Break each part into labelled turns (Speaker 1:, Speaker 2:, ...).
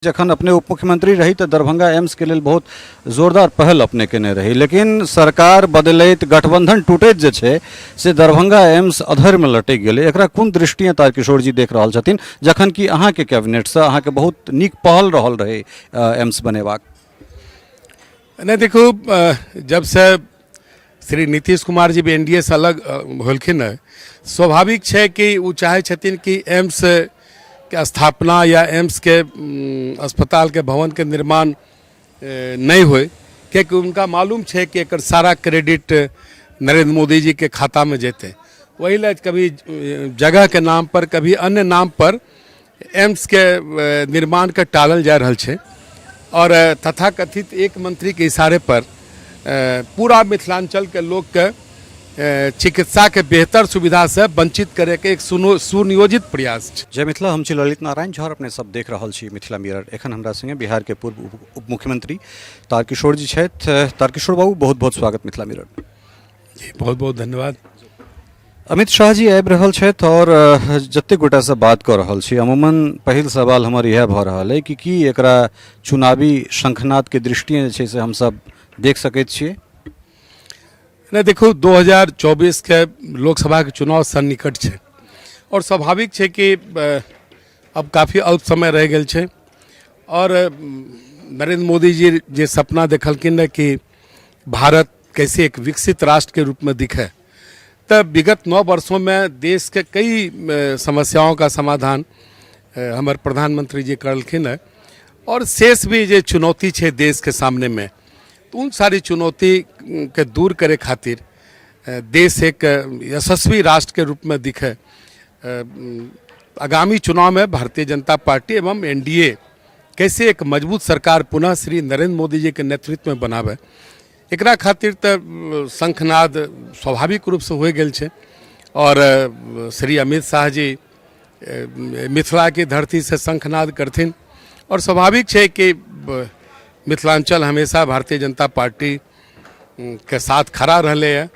Speaker 1: जखन अपने उप मुख्यमंत्री रही तो दरभंगा एम्स के लिए बहुत जोरदार पहल अपने केने रही, लेकिन सरकार बदलैत गठबंधन टूटैत जे छै से दरभंगा एम्स अधर में लटक गेलै। एकरा कोन दृष्टिए तारकिशोर जी देख रहल छथिन, जखन कि अहाँ के कैबिनेट से अहाँ के बहुत नीक पहल रहल रहे एम्स बनेबाक?
Speaker 2: नहीं देखो, जब से श्री नीतीश कुमार जी भी एनडीए से अलग होलखिन है, स्वाभाविक है कि वो चाहे छथिन कि एम्स के स्थापना या एम्स के अस्पताल के भवन के निर्माण नहीं होए, क्योंकि उनका मालूम है कि एक सारा क्रेडिट नरेंद्र मोदी जी के खाता में जेते। वही ला कभी जगह के नाम पर कभी अन्य नाम पर एम्स के निर्माण के टालल जा रहा है और तथाकथित एक मंत्री के इशारे पर पूरा मिथिलांचल के लोग के चिकित्सा के बेहतर सुविधा से वंचित करे के एक सुनियोजित प्रयास है।
Speaker 1: जय मिथिला, हम छी ललित नारायण झा, अपने सब देख रहल छी मिथिला मिरर। एखन हमरा संगे बिहार के पूर्व उप मुख्यमंत्री तारकिशोर जी छथि। तारकिशोर बाबू, बहुत बहुत स्वागत मिथिला मिरर।
Speaker 2: जी बहुत बहुत धन्यवाद।
Speaker 1: अमित शाह जी आबि रहल छथि और जते गोटा से बात कर रहल छी, अमूमन पहिल सवाल हमर यह भ रहल है कि एकरा चुनावी शंखनाद के दृष्टिए जे छै से हम सब देख सकैत छियै?
Speaker 2: नहीं देखो, 2024 के लोकसभा के चुनाव सन्निकट है और स्वाभाविक है कि अब काफ़ी अल्प समय रह गया है और नरेंद्र मोदी जी जे सपना देखलखिन कि भारत कैसे एक विकसित राष्ट्र के रूप में दिखे, तब विगत 9 वर्षों में देश के कई समस्याओं का समाधान हमारे प्रधानमंत्री जी करलखिन है और शेष भी जो चुनौती है देश के सामने में, तो उन सारी चुनौती के दूर करे खातिर देश एक यशस्वी राष्ट्र के रूप में दिखे। आगामी चुनाव में भारतीय जनता पार्टी एवं एनडीए कैसे एक मजबूत सरकार पुनः श्री नरेंद्र मोदी जी के नेतृत्व में बनावे, एकरा खातिर तो शंखनाद स्वाभाविक रूप से हो गए है और श्री अमित शाह जी मिथिला की धरती से शंखनाद करथिन और स्वाभाविक है कि मिथिलांचल हमेशा भारतीय जनता पार्टी के साथ खड़ा रहले है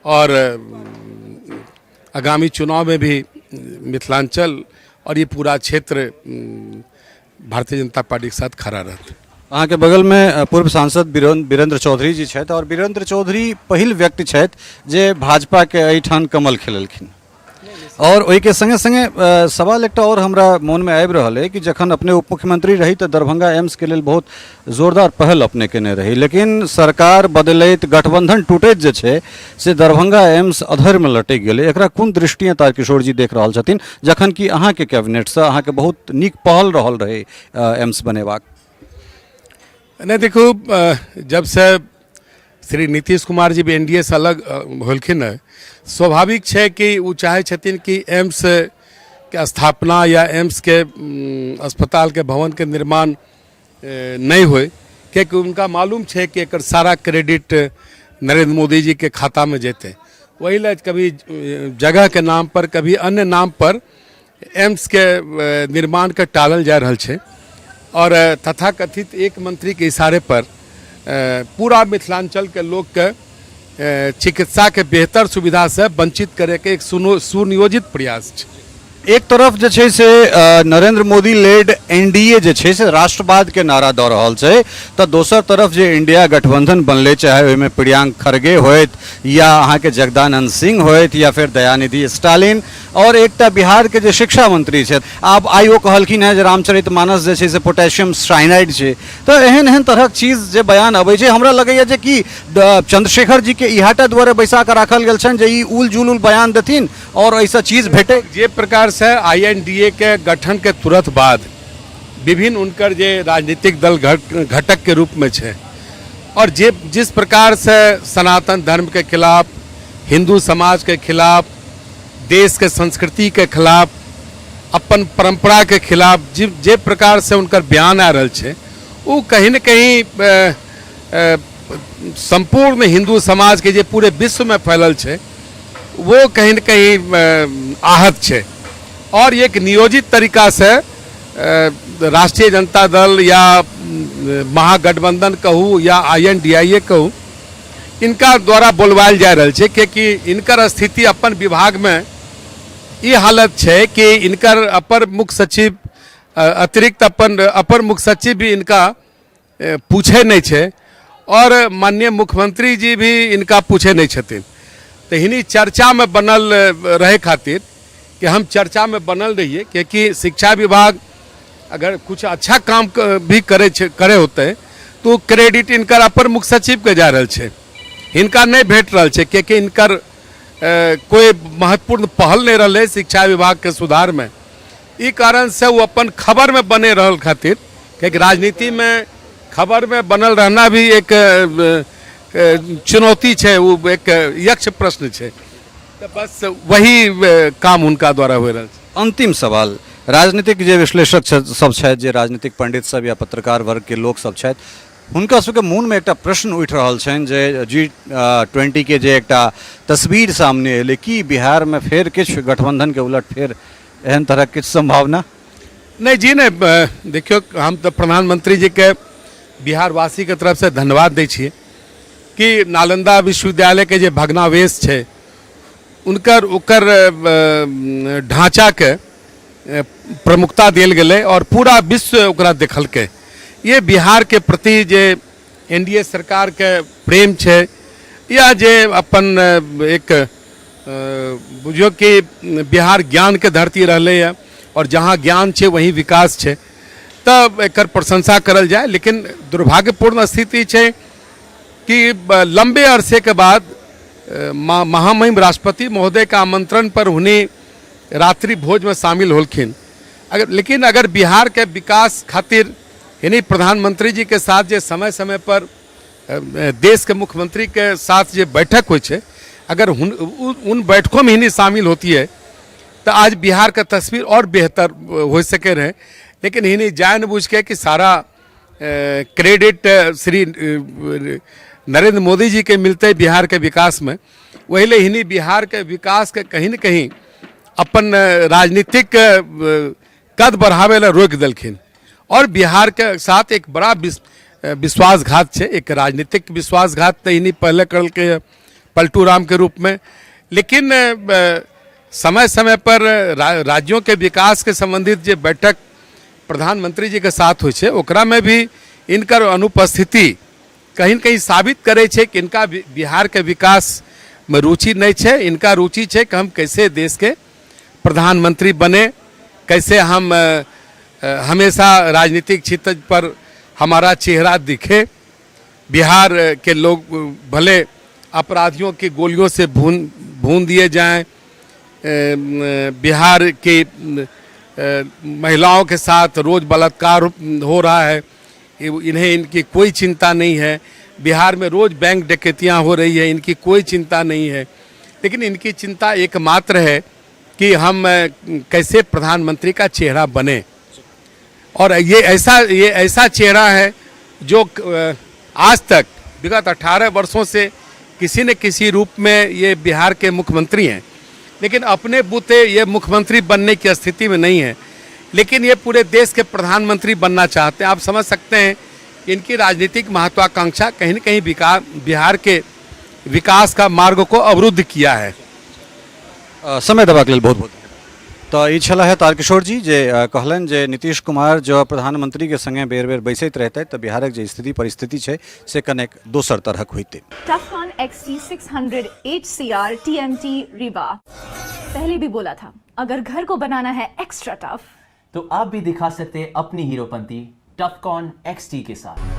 Speaker 2: और आगामी चुनाव में भी मिथिलांचल और ये पूरा क्षेत्र भारतीय जनता पार्टी के साथ खड़ा रहता है।
Speaker 1: अहाँ के बगल में पूर्व सांसद वीरेंद्र चौधरी जी छथि और वीरेंद्र चौधरी पहिल व्यक्ति छथि जे भाजपा के एहिठाम कमल खेललखिन और ओहि के संगे संगे सवाल एकटा और हमरा मन में आबि रहल है कि जखन अपने उप मुख्यमंत्री रही तो दरभंगा एम्स के लिए बहुत जोरदार पहल अपने केने रही, लेकिन सरकार बदलैत गठबंधन टूटैत जे छै से दरभंगा एम्स अधर में लटक गेलै। एकरा कोन दृष्टिए तारकिशोर जी देख रहल छथिन, जखन कि अहाँ के कैबिनेट से अहाँ के बहुत नीक पहल रहल रहे एम्स बनेबाक?
Speaker 2: नहीं देखो, जब से श्री नीतीश कुमार जी भी एनडीए से अलग होलखिन है, स्वाभाविक है कि वो चाहे छथिन कि एम्स के स्थापना या एम्स के अस्पताल के भवन के निर्माण नहीं होए, क्योंकि उनका मालूम है कि एक सारा क्रेडिट नरेंद्र मोदी जी के खाता में जेते। वही ला कभी जगह के नाम पर कभी अन्य नाम पर एम्स के निर्माण के टालल जा रहा है और तथाकथित एक मंत्री के इशारे पर पूरा मिथिलांचल के लोग के चिकित्सा के बेहतर सुविधा से वंचित करे के एक सुनियोजित प्रयास है।
Speaker 1: एक तरफ जे छै से नरेंद्र मोदी लेड एनडीए जे छै से राष्ट्रवाद के नारा दऽ रहल छै, तो दोसर तरफ जे इंडिया गठबंधन बनले, चाहे ओहिमे प्रियांक खड़गे होइत या अहाँ के जगदानंद सिंह होइत या फिर दयानिधि स्टालिन और एकटा बिहार के जे शिक्षा मंत्री छथि, आब आइ ओ कहलखिन है जे रामचरितमानस जे छै से पोटेशियम साइनाइड छै। तो एहन तरहक चीज जे बयान अबै छै, हमरा लगैया जे कि चंद्रशेखर जी के इहाटा द्वारा बैसा के राखल गेल छनि जे ई उल जुलुल बयान देथिन और ऐसा चीज भेटे।
Speaker 2: जे प्रकार से आईएनडीए के गठन के तुरंत बाद विभिन्न उनकर जे राजनीतिक दल घटक के रूप में है और जिस प्रकार से सनातन धर्म के खिलाफ, हिंदू समाज के खिलाफ, देश के संस्कृति के खिलाफ, अपन परंपरा के खिलाफ जे प्रकार से उनकर बयान आ रहा है, वो कहीं न कहीं संपूर्ण हिंदू समाज के जे पूरे विश्व में फैलल है, वो कहीं न कहीं आहत है और एक नियोजित तरीका से राष्ट्रीय जनता दल या महागठबंधन कहूँ या आईएनडीए कहूँ, इनका द्वारा बोलवायल जा रहा है, क्योंकि इनकर स्थिति अपन विभाग में ये हालत है कि इनकर अपर मुख्य सचिव अतिरिक्त अपन अपर मुख्य सचिव भी इनका पूछे नहीं छे और माननीय मुख्यमंत्री जी भी इनका पूछे नहीं छथिन। तो इन्हीं चर्चा में बनल रहे खातिर कि हम चर्चा में बनल रहिए, क्योंकि शिक्षा विभाग अगर कुछ अच्छा काम भी करे होते तो क्रेडिट इनकर अपर मुख्य सचिव के जा रहा है, इनका नहीं भेट रहा है, क्योंकि इनकर कोई महत्वपूर्ण पहल नहीं रहा है शिक्षा विभाग के सुधार में। ई कारण से वो अपन खबर में बने रहल खातिर, क्योंकि राजनीति में खबर में बनल रहना भी एक चुनौती है, वो एक यक्ष प्रश्न है। तो बस वही काम उनका द्वारा हो रहा है।
Speaker 1: अंतिम सवाल, राजनीतिक जे विश्लेषक सब छथि, जे राजनीतिक पंडित सब या पत्रकार वर्ग के लोग सब छथि, हुनका सबके मन में एकटा प्रश्न उठि रहल छनि जे G20 के जे एकटा तस्वीर सामने एलै कि बिहार में फेर किछु गठबंधन के उलट फेर एहन तरह किछु संभावना?
Speaker 2: नहीं जी नहीं, देखियो हम तो प्रधानमंत्री जी के बिहार वासी के तरफ से धन्यवाद दै छियै कि नालंदा विश्वविद्यालय के जे भग्नावशेष छै उनकर ओकर ढांचा के प्रमुखता देल गेलै और पूरा विश्व ओकरा देखलकै। ये बिहार के प्रति जे एनडीए सरकार के प्रेम छै या जे अपन एक बुझियो कि बिहार ज्ञान के धरती रहलै है और जहाँ ज्ञान छै वहीं विकास छै, तब एकर प्रशंसा करल जाए। लेकिन दुर्भाग्यपूर्ण स्थिति छै कि लंबे अरसे के बाद महामहिम राष्ट्रपति महोदय का आमंत्रण पर उन्हें रात्रि भोज में शामिल होलखिन। लेकिन अगर बिहार के विकास खातिर यानी प्रधानमंत्री जी के साथ जे समय समय पर देश के मुख्यमंत्री के साथ जे बैठक हो छे, अगर उन बैठकों में ही शामिल होती है तो आज बिहार का तस्वीर और बेहतर हो सके रहे। लेकिन इन्हें जानबूझ के कि सारा क्रेडिट श्री नरेंद्र मोदी जी के मिलते बिहार के विकास में, वही ले इन्हीं बिहार के विकास के कहीं न कहीं अपन राजनीतिक कद बढ़ावे ला रोक दलखिन और बिहार के साथ एक बड़ा विश्वासघात है, एक राजनीतिक विश्वासघात तो इन्हीं पहले करल के पलटू राम के रूप में। लेकिन समय समय पर राज्यों के विकास के संबंधित जो बैठक प्रधानमंत्री जी के साथ हो छे, ओकरा में भी इनकर अनुपस्थिति कहीं न कहीं साबित करे छे कि इनका बिहार के विकास में रुचि नहीं छे। इनका रुचि छे कि हम कैसे देश के प्रधानमंत्री बने, कैसे हम हमेशा राजनीतिक क्षेत्र पर हमारा चेहरा दिखे, बिहार के लोग भले अपराधियों की गोलियों से भून दिए जाएं, बिहार के महिलाओं के साथ रोज बलात्कार हो रहा है, इन्हें इनकी कोई चिंता नहीं है, बिहार में रोज बैंक डकैतियां हो रही है, इनकी कोई चिंता नहीं है। लेकिन इनकी चिंता एकमात्र है कि हम कैसे प्रधानमंत्री का चेहरा बने। और ये ऐसा चेहरा है जो आज तक विगत 18 वर्षों से किसी न किसी रूप में ये बिहार के मुख्यमंत्री हैं, लेकिन अपने बूते ये मुख्यमंत्री बनने की स्थिति में नहीं है, लेकिन ये पूरे देश के प्रधानमंत्री बनना चाहते हैं। आप समझ सकते हैं इनकी राजनीतिक महत्वाकांक्षा कहीं न कहीं बिहार के विकास का मार्ग को अवरुद्ध किया है।
Speaker 1: समय देबाक लेल बहुत बहुत तो ई छला है तारकिशोर जी जे कहलन जे नीतीश कुमार जो प्रधानमंत्री के संगे बेर बेर बैसैत रहते तो बिहारक जो स्थिति परिस्थिति है से कनेक दोसर तरहक होते।
Speaker 3: टफकॉन XT 600 HCR TMT रीवा। पहले भी बोला था, अगर घर को बनाना है एक्स्ट्रा टफ
Speaker 4: तो आप भी दिखा सकते अपनी हीरोपंती टफकॉन XT के साथ।